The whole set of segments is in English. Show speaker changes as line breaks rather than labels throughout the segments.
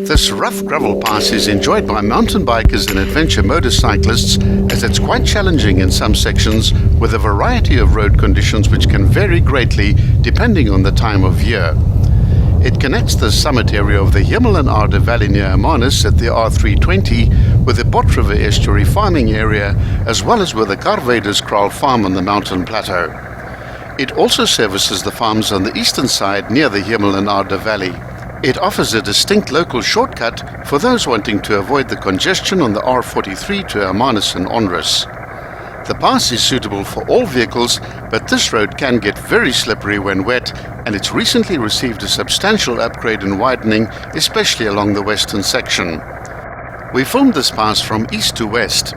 This rough gravel pass is enjoyed by mountain bikers and adventure motorcyclists as it's quite challenging in some sections with a variety of road conditions which can vary greatly depending on the time of year. It connects the summit area of the Hemelenade Valley near Hermanus at the R320 with the Bot River Estuary farming area as well as with the Karwyderskraal farm on the mountain plateau. It also services the farms on the eastern side near the Hemelenade Valley. It offers a distinct local shortcut for those wanting to avoid the congestion on the R43 to Hermanus and Onrus. The pass is suitable for all vehicles, but this road can get very slippery when wet, and it's recently received a substantial upgrade in widening, especially along the western section. We filmed this pass from east to west.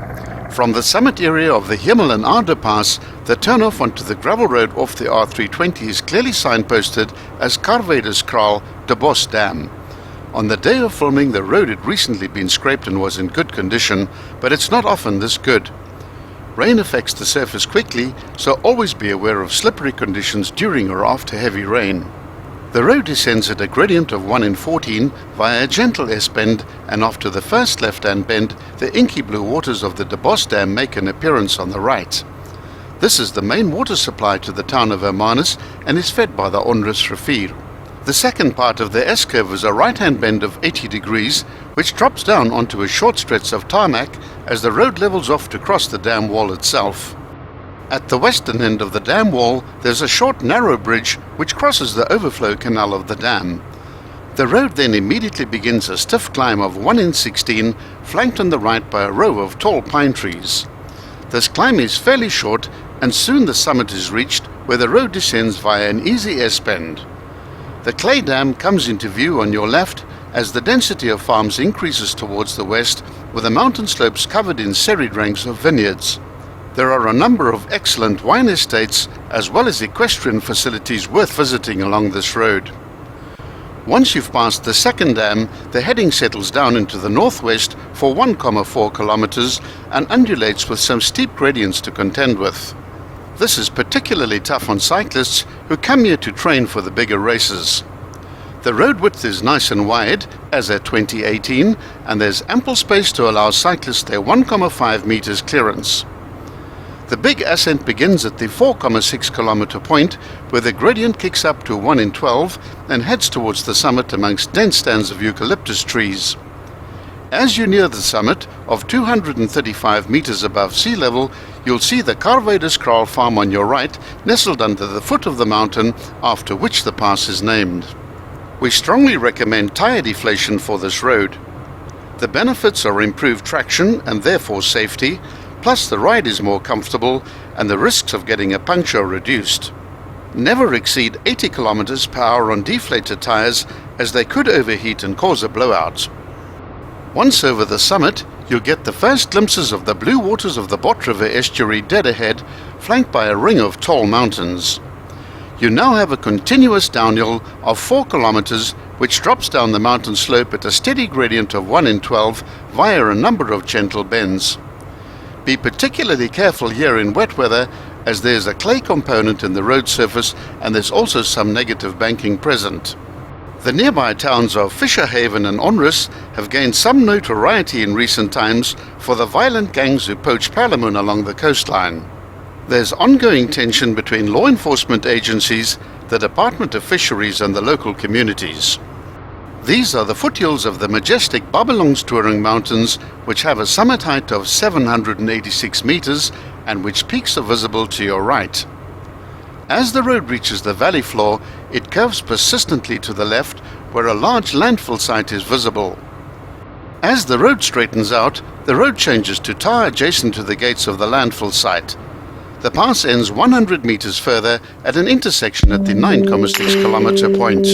From the summit area of the Hemelenade Pass, the turnoff onto the gravel road off the R320 is clearly signposted as Karwyderskraal de Bos Dam. On the day of filming, the road had recently been scraped and was in good condition, but it's not often this good. Rain affects the surface quickly, so always be aware of slippery conditions during or after heavy rain. The road descends at a gradient of 1 in 14 via a gentle S-bend, and after the first left-hand bend, the inky blue waters of the De Bos Dam make an appearance on the right. This is the main water supply to the town of Hermanus and is fed by the Onrus Rivier. The second part of the S-curve is a right-hand bend of 80 degrees, which drops down onto a short stretch of tarmac as the road levels off to cross the dam wall itself. At the western end of the dam wall, there's a short narrow bridge which crosses the overflow canal of the dam. The road then immediately begins a stiff climb of 1 in 16, flanked on the right by a row of tall pine trees. This climb is fairly short, and soon the summit is reached, where the road descends via an easy S-bend. The clay dam comes into view on your left as the density of farms increases towards the west, with the mountain slopes covered in serried ranks of vineyards. There are a number of excellent wine estates as well as equestrian facilities worth visiting along this road. Once you've passed the second dam, the heading settles down into the northwest for 1,4 kilometers and undulates with some steep gradients to contend with. This is particularly tough on cyclists who come here to train for the bigger races. The road width is nice and wide, as at 2018, and there's ample space to allow cyclists their 1,5 meters clearance. The big ascent begins at the 4,6 kilometer point, where the gradient kicks up to 1 in 12 and heads towards the summit amongst dense stands of eucalyptus trees. As you near the summit, of 235 meters above sea level, you'll see the Karwyderskraal farm on your right, nestled under the foot of the mountain, after which the pass is named. We strongly recommend tire deflation for this road. The benefits are improved traction and therefore safety, plus the ride is more comfortable and the risks of getting a puncture are reduced. Never exceed 80 km per hour on deflated tires, as they could overheat and cause a blowout. Once over the summit, you'll get the first glimpses of the blue waters of the Bot River Estuary dead ahead, flanked by a ring of tall mountains. You now have a continuous downhill of 4 kilometers, which drops down the mountain slope at a steady gradient of 1 in 12 via a number of gentle bends. Be particularly careful here in wet weather, as there's a clay component in the road surface and there's also some negative banking present. The nearby towns of Fisherhaven and Onrus have gained some notoriety in recent times for the violent gangs who poach palamun along the coastline. There's ongoing tension between law enforcement agencies, the Department of Fisheries and the local communities. These are the foothills of the majestic Babelongstoring Mountains, which have a summit height of 786 meters and which peaks are visible to your right. As the road reaches the valley floor, it curves persistently to the left, where a large landfill site is visible. As the road straightens out, the road changes to tar adjacent to the gates of the landfill site. The pass ends 100 meters further at an intersection at the 9,6 kilometer point.